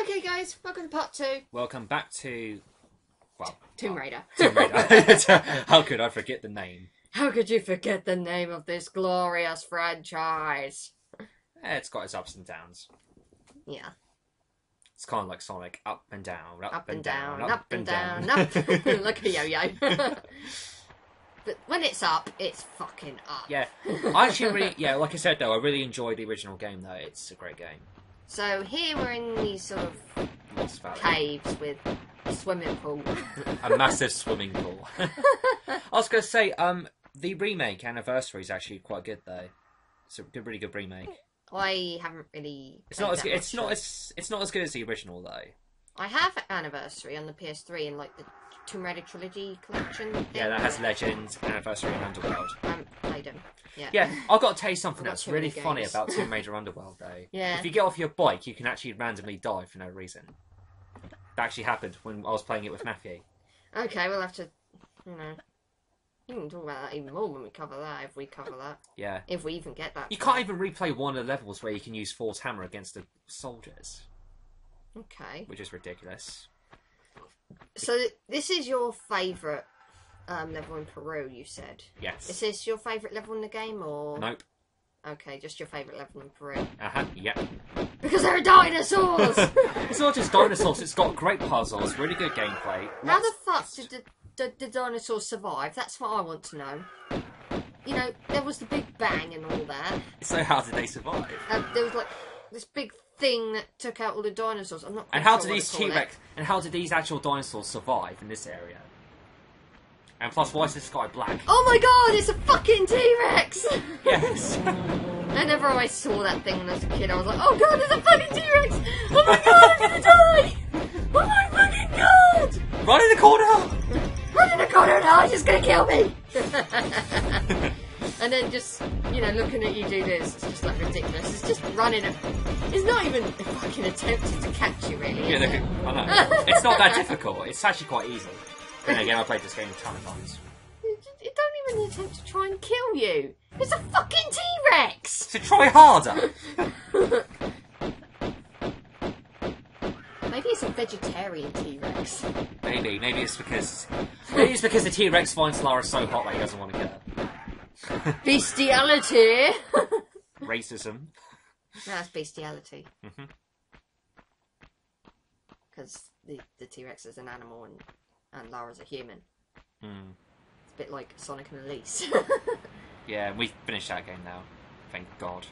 Okay, guys, welcome to part 2. Welcome back to, Tomb Raider. Tomb Raider. How could I forget the name? How could you forget the name of this glorious franchise? It's got its ups and downs. Yeah. It's kind of like Sonic, up and down, Up and down, up and down, up. Like a yo-yo. But when it's up, it's fucking up. Yeah. I actually really, like I said though, I really enjoyed the original game though. It's a great game. So here we're in these sort of caves with a swimming pool. A massive swimming pool. I was going to say, the remake Anniversary is actually quite good though. It's a really good remake. I haven't really. It's not as good. It's not as good as the original though. I have Anniversary on the PS3 and like the Tomb Raider trilogy collection thing. Yeah, that has Legends, Anniversary, and Underworld. Played them. Yeah. Yeah, I've got to tell you something that's really games. funny about Tomb Raider Underworld though. Yeah. If you get off your bike, you can actually randomly die for no reason. That actually happened when I was playing it with Matthew. Okay, we'll have to, you can talk about that even more when we cover that, if we cover that. Yeah. If we even get that. You can't even replay one of the levels where you can use Thor's hammer against the soldiers. Okay. Which is ridiculous. So this is your favourite level in Peru, you said? Yes. Is this your favourite level in the game, or...? Nope. Okay, just your favourite level in Peru. Uh-huh, yep. Because there are dinosaurs! It's not just dinosaurs, it's got great puzzles, really good gameplay. How the fuck did the dinosaurs survive? That's what I want to know. You know, there was the Big Bang and all that. So how did they survive? There was like this big thing that took out all the dinosaurs. I'm not. And how did these T-Rex and how did these actual dinosaurs survive in this area? And plus, why is this sky black? Oh my god, it's a fucking T-Rex! Yes. Whenever I saw that thing when I was a kid, I was like, oh god, there's a fucking T-Rex! Oh my god, I'm gonna die! Oh my fucking god! Run in the corner! Run in the corner now, he's just gonna kill me! And then just, looking at you do this, it's just like ridiculous. It's just running It's not even fucking attempting to catch you, really. Yeah, I know. It's not that difficult. It's actually quite easy. But then again, I played this game a ton of times. It don't even attempt to try and kill you. It's a fucking T-Rex! So try harder! Maybe it's a vegetarian T-Rex. Maybe it's because the T-Rex finds Lara so hot that he doesn't want to kill her. Bestiality! Racism. No, that's bestiality. Mm-hmm. Because the T-Rex is an animal and Lara's a human. Mm. It's a bit like Sonic and Elise. Yeah, we finished that game now. Thank God.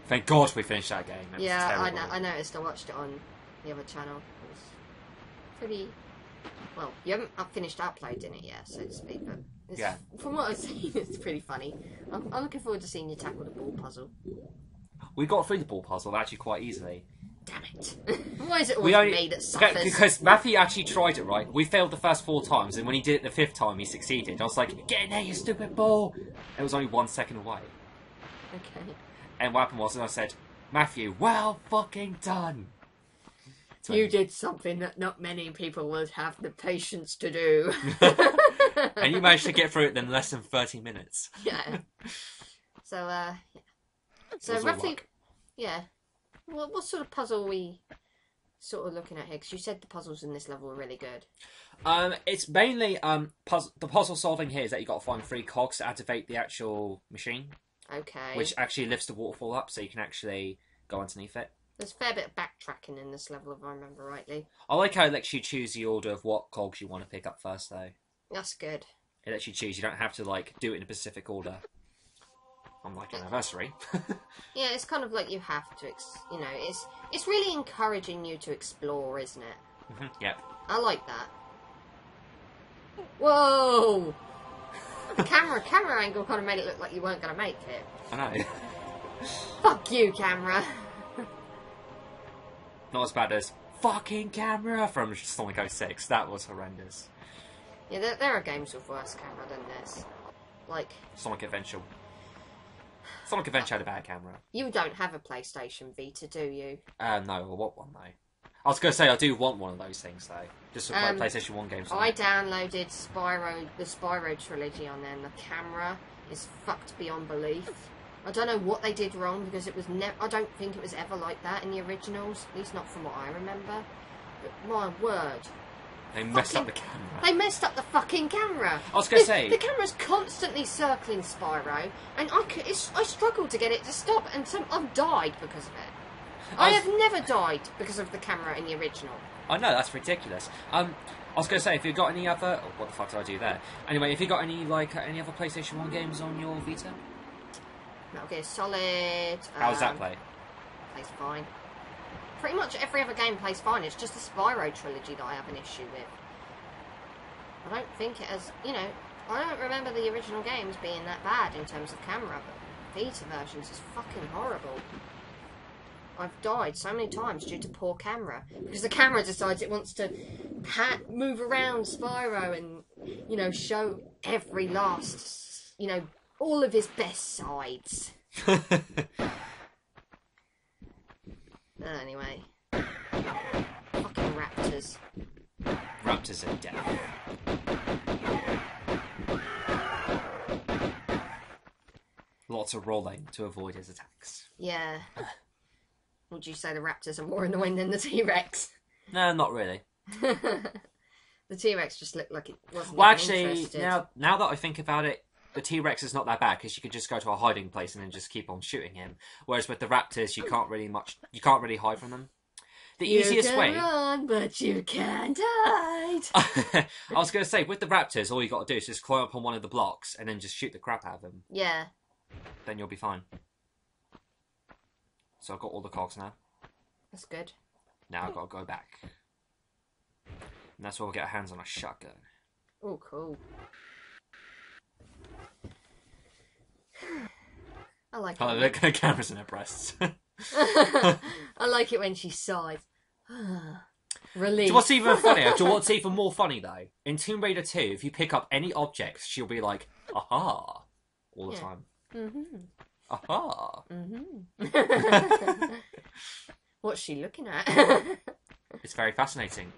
Thank God we finished that game. Yeah, I noticed. I watched it on the other channel. It was pretty... Well, you haven't finished uploading it yet, so to speak, but... Yeah. From what I've seen, it's pretty funny. I'm looking forward to seeing you tackle the ball puzzle. We got through the ball puzzle actually quite easily. Damn it. Why is it always me that suffers? Because Matthew actually tried it, right? We failed the first 4 times, and when he did it the 5th time, he succeeded. I was like, get in there, you stupid ball! It was only 1 second away. Okay. And what happened was, I said, Matthew, well fucking done! You did something that not many people would have the patience to do. And you managed to get through it in less than 30 minutes. Yeah. So, yeah. So, roughly, yeah. What sort of puzzle are we sort of looking at here? Because you said the puzzles in this level are really good. It's mainly, the puzzle solving here is that you've got to find 3 cogs to activate the actual machine. Okay. Which actually lifts the waterfall up, so you can actually go underneath it. There's a fair bit of backtracking in this level, if I remember rightly. I like how it lets you choose the order of what cogs you want to pick up first, though. That's good. It lets you choose. You don't have to, do it in a specific order. Unlike Anniversary. Yeah, it's kind of like you have to, it's really encouraging you to explore, isn't it? Mm-hmm. Yep. I like that. Whoa! The camera angle kind of made it look like you weren't going to make it. I know. Fuck you, camera. Not as bad as fucking camera from Sonic 06. That was horrendous. Yeah, there are games with worse camera than this. Like... Sonic Adventure. Sonic Adventure had a bad camera. You don't have a PlayStation Vita, do you? No, I want one though. I was going to say I do want one of those things though. Just to play PlayStation 1 games. I downloaded the Spyro trilogy on there, and the camera is fucked beyond belief. I don't know what they did wrong because it was I don't think it was ever like that in the originals, at least not from what I remember. But my word. They messed up the camera. They messed up the fucking camera. I was going to say... The camera's constantly circling Spyro, and I struggled to get it to stop, and I've died because of it. I have never died because of the camera in the original. I know, that's ridiculous. I was going to say, if you've got any other... Oh, what the fuck did I do there? Anyway, if you got any other PlayStation 1 games on your Vita? Metal Gear Solid... How does that play? Plays fine. Pretty much every other game plays fine. It's just the Spyro trilogy that I have an issue with. I don't think it has... You know, I don't remember the original games being that bad in terms of camera, but Vita versions is fucking horrible. I've died so many times due to poor camera. Because the camera decides it wants to move around Spyro and, you know, show every last, you know, all of his best sides. Anyway. Fucking raptors. Raptors are dead. Lots of rolling to avoid his attacks. Yeah. Would you say the raptors are more annoying than the T-Rex? No, not really. The T-Rex just looked like it wasn't Well, actually, interested. now that I think about it, the T-Rex is not that bad because you could just go to a hiding place and then just keep on shooting him. Whereas with the raptors, you can't really hide from them. The easiest way. You can run, but you can't hide. I was going to say, with the raptors, all you got to do is just climb up on one of the blocks and then just shoot the crap out of them. Yeah. Then you'll be fine. So I've got all the cogs now. That's good. Now I've got to go back. And that's where we'll get our hands on a shotgun. Oh, cool. I like it. Oh, look at the cameras in her breasts. I like it when she sighs. Relief. So what's even funnier? Do what's even more funny though? In Tomb Raider 2, if you pick up any objects, she'll be like, "Aha!" all the time. Mm-hmm. Aha! Mm-hmm. What's she looking at? It's very fascinating.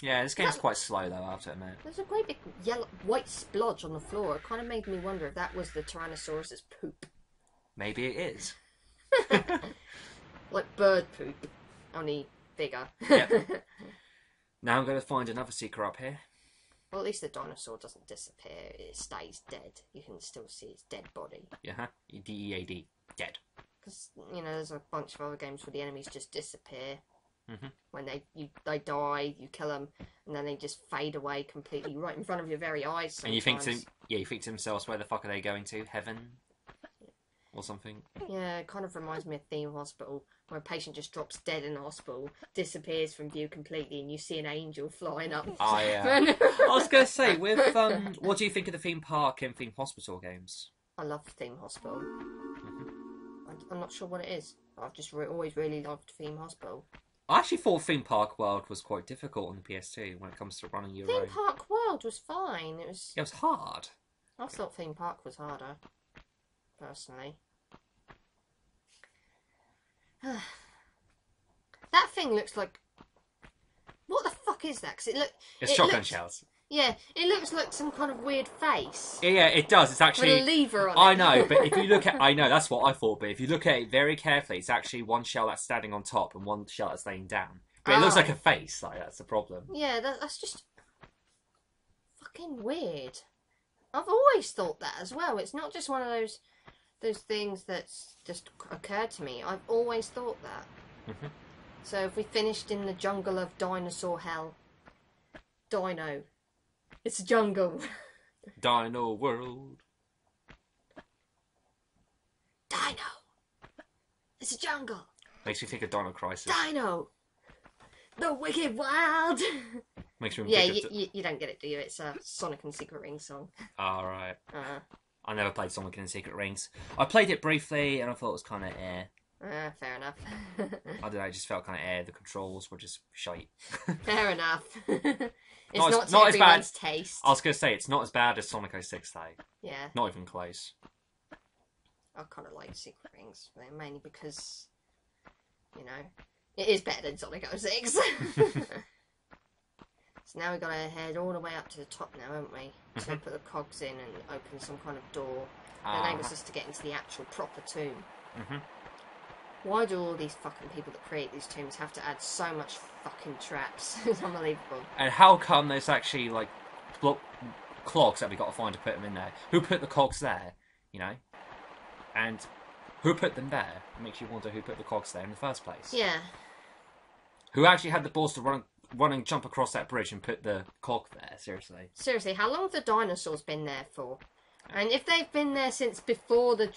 Yeah, this game's quite slow though, I have to admit. There's a great big white splodge on the floor. It kind of made me wonder if that was the Tyrannosaurus's poop. Maybe it is. Like bird poop, only bigger. Yep. Now I'm going to find another secret up here. Well, at least the dinosaur doesn't disappear. It stays dead. You can still see its dead body. Yeah, D-E-A-D. Dead. Because, you know, there's a bunch of other games where the enemies just disappear. Mm-hmm. When they die, you kill them, and then they just fade away completely right in front of your very eyes. Sometimes. And you think to themselves, where the fuck are they going to? Heaven? Or something? Yeah, it kind of reminds me of Theme Hospital, where a patient just drops dead in the hospital, disappears from view completely, and you see an angel flying up. Oh, yeah. I was going to say, with what do you think of the theme park and theme hospital games? I love Theme Hospital. Mm-hmm. I'm not sure what it is. I've just always really loved Theme Hospital. I actually thought Theme Park World was quite difficult on the PS2 when it comes to running your own. Theme Park World was fine. It was hard. I thought Theme Park was harder, personally. That thing looks like... What the fuck is that? 'Cause It's shotgun shells. Yeah, it looks like some kind of weird face. Yeah, it does. It's actually... With a lever on it. I know, but if you look at... I know, that's what I thought, but if you look at it very carefully, it's actually one shell that's standing on top and one shell that's laying down. But it looks like a face, like, that's the problem. Yeah, that's just... fucking weird. I've always thought that as well. It's not just one of those things that's just occurred to me. I've always thought that. Mm-hmm. So if we finished in the jungle of dinosaur hell... Dino... It's a jungle. Dino World. Dino. It's a jungle. Makes me think of Dino Crisis. Dino. The Wicked Wild. Makes me yeah, think of... you don't get it, do you? It's a Sonic and Secret Ring song. Alright. I never played Sonic and the Secret Rings. I played it briefly and I thought it was kind of fair enough. I don't know, it just felt kind of the controls were just shite. Fair enough. It's not to as bad. Everyone's taste. I was going to say, it's not as bad as Sonic 06 though. Yeah. Not even close. I kind of like Secret Rings, mainly because, you know, it is better than Sonic 06. So now we've got to head all the way up to the top now, haven't we? To put the cogs in and open some kind of door that enables us to get into the actual proper tomb. Why do all these fucking people that create these tombs have to add so much fucking traps? It's unbelievable. And how come there's actually, like, clogs that we got to find to put them in there? Who put the cogs there, you know? And who put them there? It makes you wonder who put the cogs there in the first place. Yeah. Who actually had the balls to run and jump across that bridge and put the cog there? Seriously. Seriously, how long have the dinosaurs been there for? And if they've been there since before the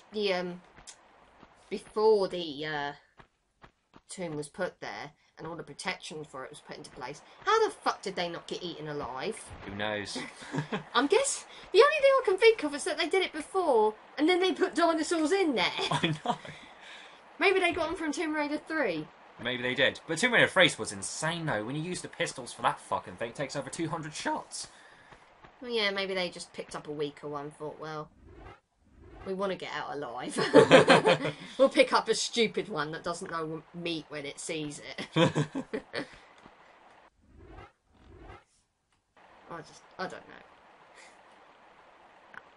tomb was put there and all the protection for it was put into place, how the fuck did they not get eaten alive? Who knows? I guess the only thing I can think of is that they did it before and then they put dinosaurs in there. I know. Maybe they got them from Tomb Raider 3. Maybe they did. But Tomb Raider 3 was insane though. When you use the pistols for that fucking thing, it takes over 200 shots. Well, yeah, maybe they just picked up a weaker one, thought, well, we want to get out alive. We'll pick up a stupid one that doesn't know meat when it sees it. I don't know.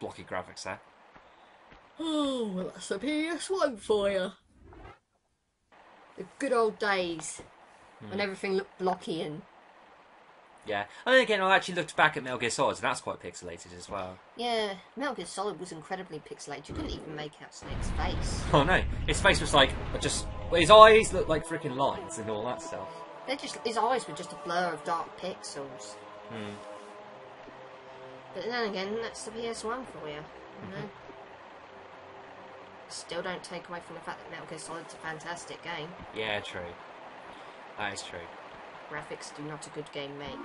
Blocky graphics there. Oh, well, that's a PS1 for you. The good old days when everything looked blocky and... Yeah. And then again, I actually looked back at Metal Gear Solid, and that's quite pixelated as well. Yeah, Metal Gear Solid was incredibly pixelated. You couldn't even make out Snake's face. Oh no, his face was like, well, his eyes looked like freaking lines and all that stuff. His eyes were just a blur of dark pixels. But then again, that's the PS1 for you, you know. Still don't take away from the fact that Metal Gear Solid's a fantastic game. Yeah, true. That is true. Graphics do not a good game make.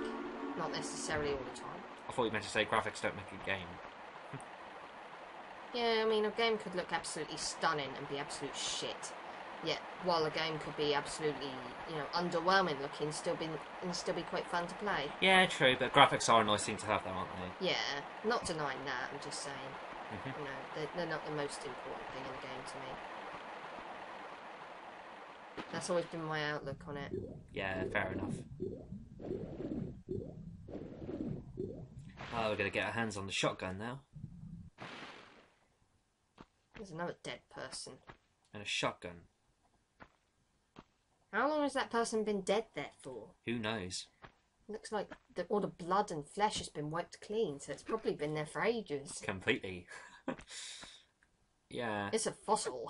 Not necessarily all the time. I thought you meant to say graphics don't make a game. Yeah, I mean, a game could look absolutely stunning and be absolute shit. Yet, while a game could be absolutely, you know, underwhelming looking, and still be quite fun to play. Yeah, true, but graphics are a nice thing to have though, aren't they? Yeah, not denying that, I'm just saying. You know, they're not the most important thing in the game to me. That's always been my outlook on it. Yeah, fair enough. Oh, we're going to get our hands on the shotgun now. There's another dead person. And a shotgun. How long has that person been dead there for? Who knows? Looks like all the blood and flesh has been wiped clean, so it's probably been there for ages. Completely. Yeah. It's a fossil.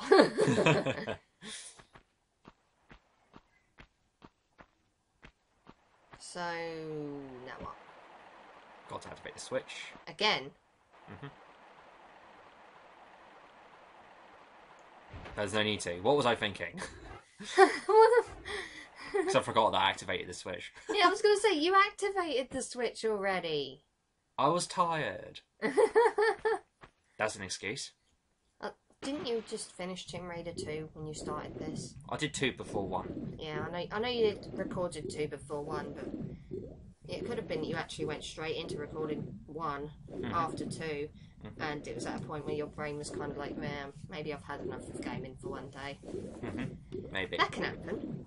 So, now what? Got to activate the switch. Again? There's no need to. What was I thinking? Because I forgot that I activated the switch. Yeah, I was going to say, you activated the switch already. I was tired. That's an excuse. Didn't you just finish Tomb Raider 2 when you started this? I did 2 before 1. Yeah, I know you recorded 2 before 1, but it could have been that you actually went straight into recording 1 after 2, and it was at a point where your brain was kind of like, man, maybe I've had enough of gaming for one day. Maybe. That can happen.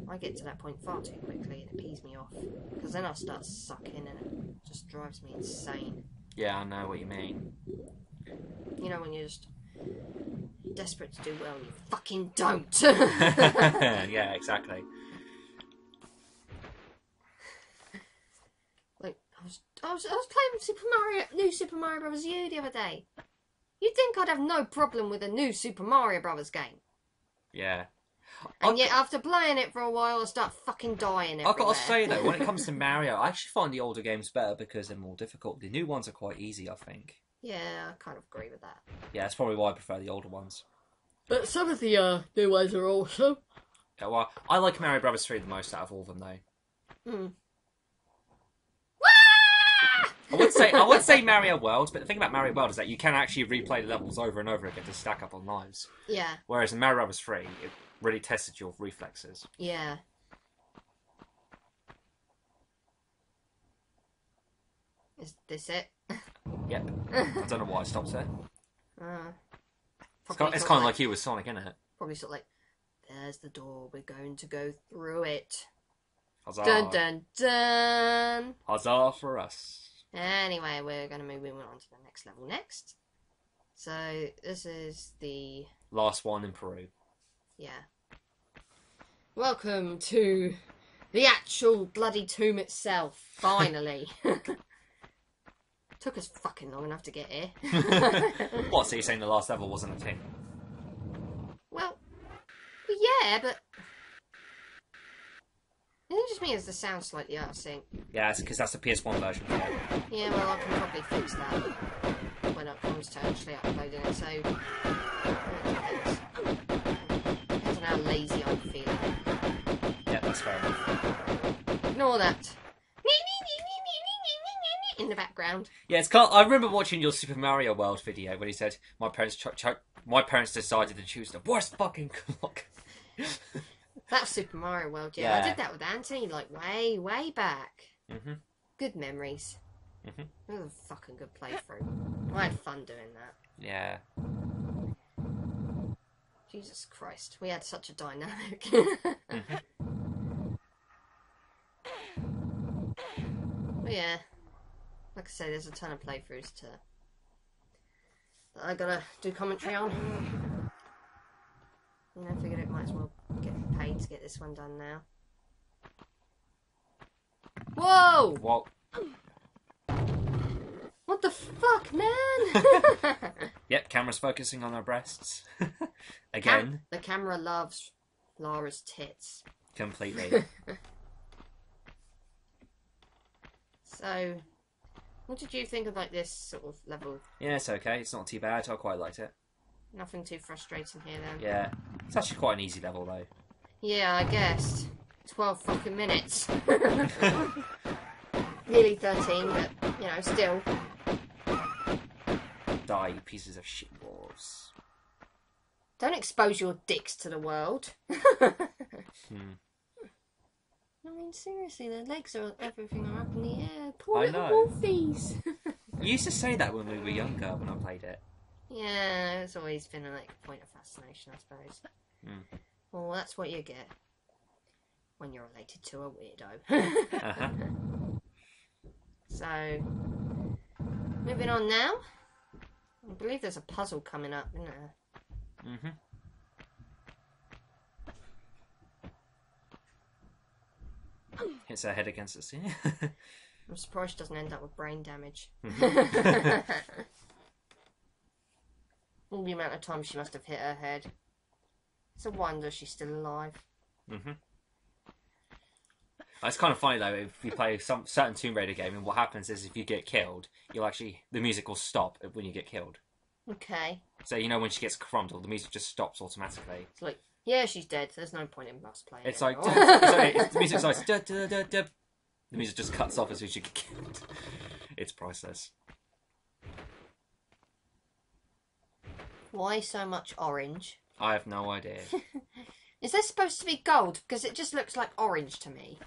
I get to that point far too quickly and it pees me off, because then I'll start sucking and it just drives me insane. Yeah, I know what you mean. You know, when you're just desperate to do well and you fucking don't. Yeah, exactly. Like, I was playing new Super Mario Bros. U the other day. You'd think I'd have no problem with a new Super Mario Bros. Game. Yeah. And yet, after playing it for a while, I start fucking dying everywhere. I've got to say, though, when it comes to Mario, I actually find the older games better because they're more difficult. The new ones are quite easy, I think. Yeah, I kind of agree with that. Yeah, that's probably why I prefer the older ones. But some of the new ones are awesome. Yeah, well, I like Mario Bros. 3 the most out of all of them, though. I would say Mario World, but the thing about Mario World is that you can actually replay the levels over and over again to stack up on lives. Yeah. Whereas in Mario Bros. 3, it really tested your reflexes. Yeah. Is this it? Yep. I don't know why it stops there. It's kind of like you with Sonic, isn't it? Probably sort of like, there's the door, we're going to go through it. Huzzah. Dun dun dun. Huzzah for us. Anyway, we're going to move on to the next level next. So this is the last one in Peru. Yeah. Welcome to the actual bloody tomb itself. Finally. Took us fucking long enough to get here. What? So you're saying the last level wasn't a tomb? Well, yeah, but it just means the sound's slightly out of sync. Yeah, it's because that's the PS1 version. Yeah, well, I can probably fix that when it comes to actually uploading it. So depends on how lazy I'm feeling. Yeah, that's fair enough. Ignore that. In the background. Yeah, it's I remember watching your Super Mario World video when he said my parents decided to choose the worst fucking clock. That's Super Mario World. Yeah, I did that with Anthony like way back. Good memories. It was a fucking good playthrough. I had fun doing that. Yeah. Jesus Christ, we had such a dynamic. But yeah, like I say, there's a ton of playthroughs that I gotta do commentary on. And I figured it might as well get paid to get this one done now. Whoa! What? What the fuck, man? Yep, camera's focusing on our breasts. Again. The camera loves Lara's tits. Completely. So, what did you think of like this sort of level? Yeah, it's okay. It's not too bad. I quite liked it. Nothing too frustrating here then. Yeah. It's actually quite an easy level though. Yeah, I guessed. 12 fucking minutes. Nearly 13, but, you know, still. Die, you pieces of shit balls. Don't expose your dicks to the world. I mean, seriously, their legs are everything are up in the air. Poor I little know. wolfies. You used to say that when we were younger, when I played it. Yeah, it's always been like a point of fascination, I suppose. Well, that's what you get when you're related to a weirdo. So, moving on now. I believe there's a puzzle coming up, isn't there? Hits her head against the ceiling. I'm surprised she doesn't end up with brain damage. All the amount of times she must have hit her head. It's a wonder she's still alive. It's kind of funny though, if you play some certain Tomb Raider game, and what happens is if you get killed, the music will stop when you get killed. Okay. So you know when she gets crumbled, the music just stops automatically. It's like, yeah, she's dead. There's no point in us playing. It's it like the music's like da, da, da, da. The music just cuts off as soon as you get killed. It's priceless. Why so much orange? I have no idea. Is this supposed to be gold? Because it just looks like orange to me.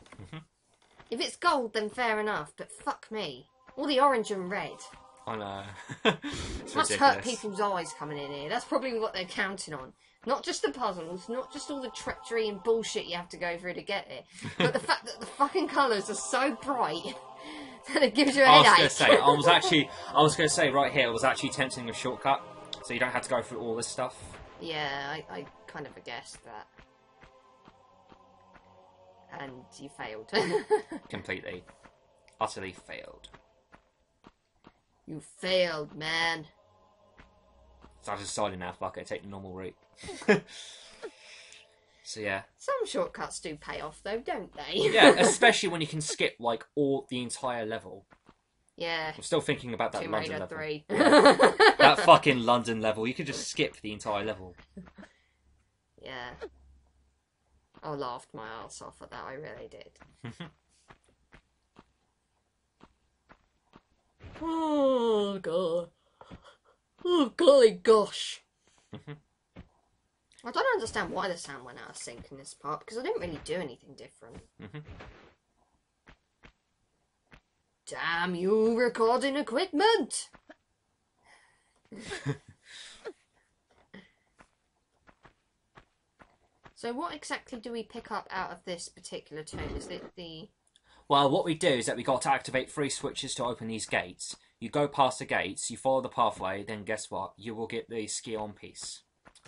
If it's gold, then fair enough. But fuck me, all the orange and red. I know. It's Must ridiculous. hurt people's eyes coming in here. That's probably what they're counting on. Not just the puzzles, not just all the treachery and bullshit you have to go through to get it, but the fact that the fucking colours are so bright that it gives you a headache. I was going to say right here, I was actually tempting a shortcut, so you don't have to go through all this stuff. Yeah, I kind of guessed that. And you failed. Completely. Utterly failed. You failed, man. So I decided now, fuck it, take the normal route. So yeah. Some shortcuts do pay off though, don't they? Yeah, especially when you can skip like the entire level. Yeah. I'm still thinking about that Tomb London Raider level. 3. Yeah. That fucking London level. You could just skip the entire level. Yeah. I laughed my ass off at that, I really did. Oh god. Oh golly gosh. I don't understand why the sound went out of sync in this part, because I didn't really do anything different. Damn you, recording equipment! So what exactly do we pick up out of this particular tomb? Is it the... Well, what we do is that we got to activate 3 switches to open these gates. You go past the gates, you follow the pathway, then guess what? You will get the ski-on piece,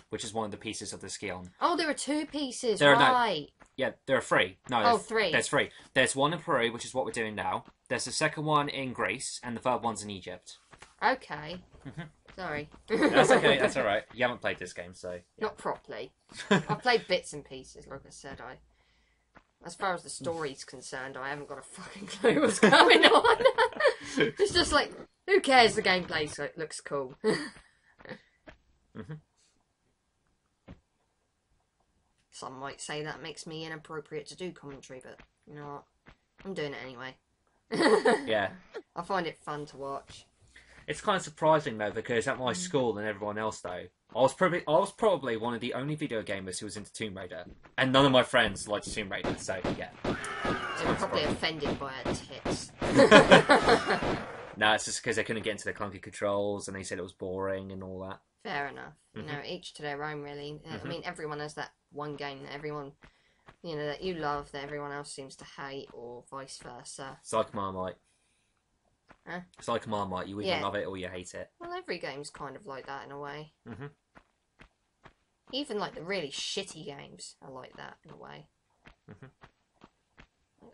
which is one of the pieces of the ski-on. Oh, there are 2 pieces, There are right. Yeah, there are 3. No, Oh, 3. There's 3. There's one in Peru, which is what we're doing now. There's the second one in Greece, and the third one's in Egypt. Okay. Sorry. That's okay, that's alright. You haven't played this game, so... Yeah. Not properly. I've played bits and pieces, like I said. As far as the story's concerned, I haven't got a fucking clue what's going on. It's just like, who cares? The gameplay so it looks cool. Some might say that makes me inappropriate to do commentary, but you know what? I'm doing it anyway. Yeah. I find it fun to watch. It's kind of surprising though, because at my school and everyone else though, I was probably one of the only video gamers who was into Tomb Raider, and none of my friends liked Tomb Raider. So yeah, They were probably offended by her tits. No, it's just because they couldn't get into the clunky controls, and they said it was boring and all that. Fair enough. You know, each to their own, really. I mean, everyone has that one game that everyone, you know, that you love that everyone else seems to hate, or vice versa. It's like Marmite. Huh? It's like Marmite. You either love it or you hate it. Well, every game's kind of like that in a way. Mm-hmm. Even like the really shitty games are like that in a way.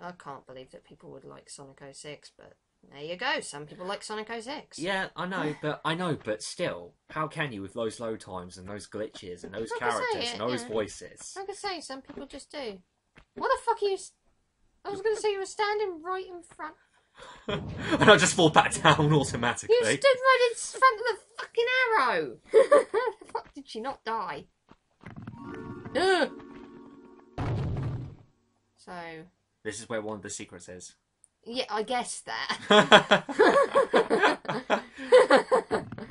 I can't believe that people would like Sonic 06, but there you go. Some people like Sonic 06. Yeah, I know, but still, how can you with those load times and those glitches and those characters and those voices? Like I say, some people just do. What the fuck are you... I was going to say you were standing right in front. And I just fall back down automatically. You stood right in front of the fucking arrow! How the fuck did she not die? Ugh. So... This is where one of the secrets is. Yeah, I guess that.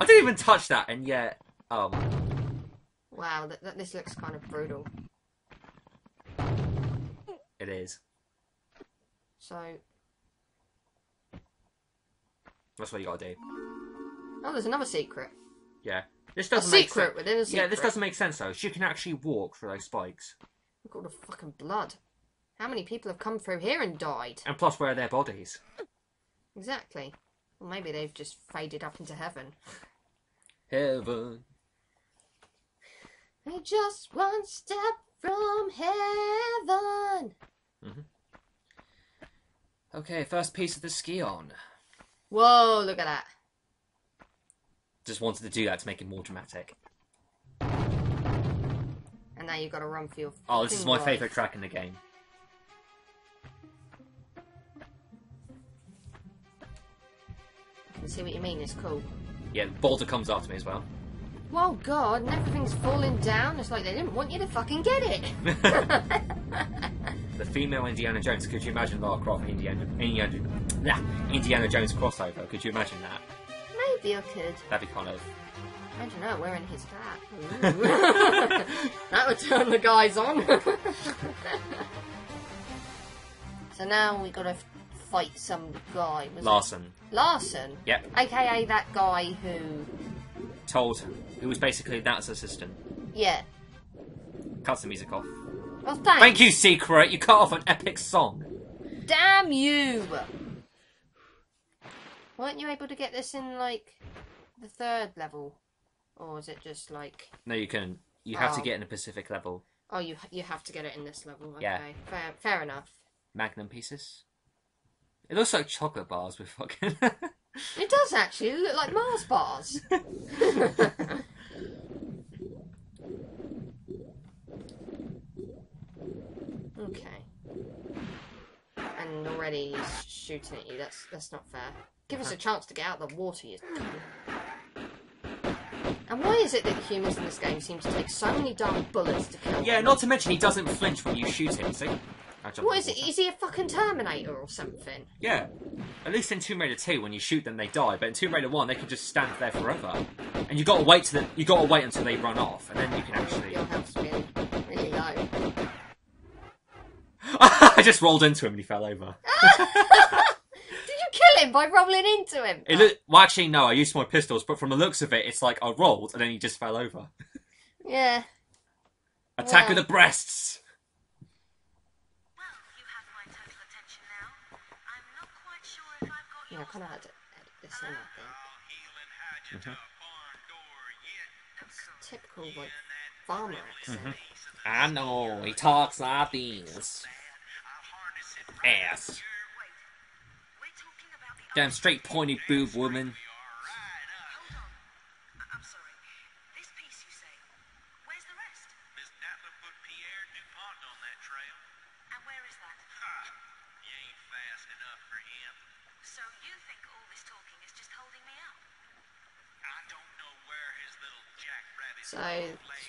I didn't even touch that, and yet... Wow, this looks kind of brutal. It is. So... That's what you gotta do. Oh, there's another secret. Yeah. This A doesn't make secret sense. within a secret. Yeah, this doesn't make sense though. She can actually walk through those spikes. Look at all the fucking blood. How many people have come through here and died? And plus, where are their bodies? Exactly. Well, maybe they've just faded up into heaven. Heaven. They're just one step from heaven. Okay, first piece of the ski on. Whoa, look at that. Just wanted to do that to make it more dramatic. And now you've got to run for your... Oh, this is my favourite track in the game. I can see what you mean, it's cool. Yeah, the boulder comes after me as well. Whoa, God, and everything's falling down. It's like they didn't want you to fucking get it. The female Indiana Jones. Could you imagine Lara Croft and Indiana Jones crossover? Could you imagine that? Maybe I could. That'd be kind of... Imagine her wearing his hat. That would turn the guys on. So now we got to fight some guy. Larson. Larson? Yep. AKA that guy who... Who was basically Nat's assistant. Yeah. Cuts the music off. Well, thanks. Thank you, Secret! You cut off an epic song. Damn you! Weren't you able to get this in, like, the 3rd level? Or is it just, like... No, you couldn't. You have to get in the Pacific level. Oh, you have to get it in this level. Okay. Yeah. Fair enough. Magnum pieces. It looks like chocolate bars with fucking... It does, actually. It look like Mars bars. Okay. And already he's shooting at you. That's not fair. Give us a chance to get out of the water, you... And why is it that humans in this game seem to take so many damn bullets to kill Yeah, them? not to mention he doesn't flinch when you shoot him, see? What is it? Is he a fucking Terminator or something? Yeah. At least in Tomb Raider 2, when you shoot them, they die. But in Tomb Raider 1, they can just stand there forever. And you got to wait until they run off, and then you can actually... Your health's really, really low. I just rolled into him and he fell over. Did you kill him by rolling into him? Well, actually, no. I used my pistols, but from the looks of it, it's like I rolled and then he just fell over. Yeah. Attack with Well- the breasts! Well, you have my total attention now. I'm not quite sure if I've got Yeah, I yours. kind of had to edit this in, I think. Typical, like, farmer accent. I know, he talks like this. Ass. We're talking about the Damn straight pointy boob woman. Hold on. I'm sorry. This piece you say. Where's the rest? Miss Natler put Pierre DuPont on that trail. And where is that? You ain't fast enough for him. So you think all this talking is just holding me up? I don't know where his little jackrabbit. So,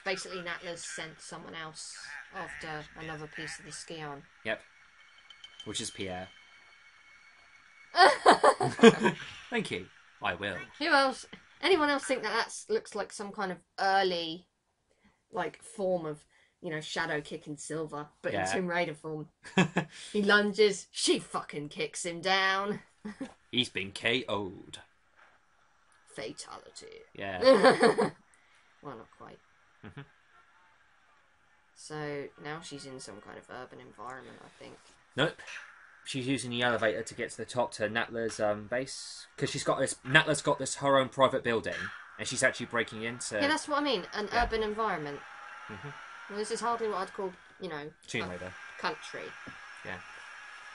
basically Natla's sent someone else after another piece of the ski on. Yep. Which is Pierre. Thank you. I will. Who else? Anyone else think that looks like some kind of early, like, form of, you know, Shadow kicking Silver, but Yeah. in Tomb Raider form? He lunges, she fucking kicks him down. He's been KO'd. Fatality. Yeah. Well, not quite. Mhm. So now she's in some kind of urban environment, I think. Nope. She's using the elevator to get to the top to Natla's base. Because Natla's got this her own private building. And she's actually breaking into... Yeah, that's what I mean. An Yeah. urban environment. Mhm. Well, this is hardly what I'd call, you know, Tomb a Raider. country. Yeah.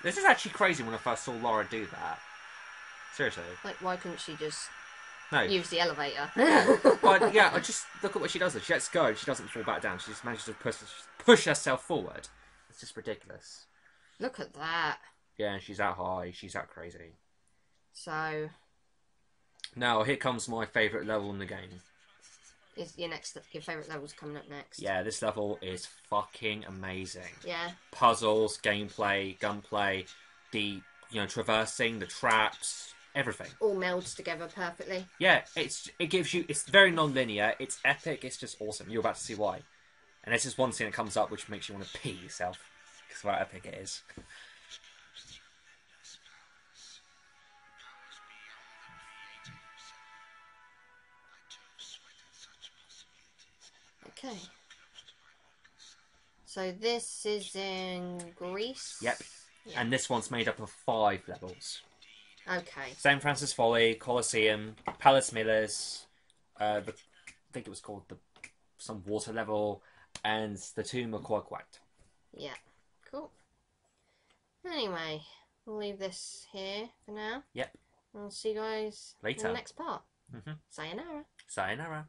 This is actually crazy when I first saw Lara do that. Seriously. Like, why couldn't she just No. use the elevator? But yeah, I just look at what she does. She lets go. She doesn't fall back down. She just manages to push herself forward. It's just ridiculous. Look at that. Yeah, she's that high. She's that crazy. So, Now, here comes my favourite level in the game. is your favourite level's coming up next? Yeah, this level is fucking amazing. Yeah. Puzzles, gameplay, gunplay, the traversing, the traps, everything. All melds together perfectly. Yeah, it's very non-linear. It's epic. It's just awesome. You're about to see why. And there's just one scene that comes up which makes you want to pee yourself because of how epic it is. Okay. So this is in Greece? Yep. Yeah. And this one's made up of 5 levels. Okay. St. Francis Folly, Colosseum, Palace Millers, I think it was called some water level, and the Tomb of Quaquat. Yeah. Cool. Anyway, we'll leave this here for now. Yep. We'll see you guys in Later. the next part. Mhm. Sayonara. Sayonara.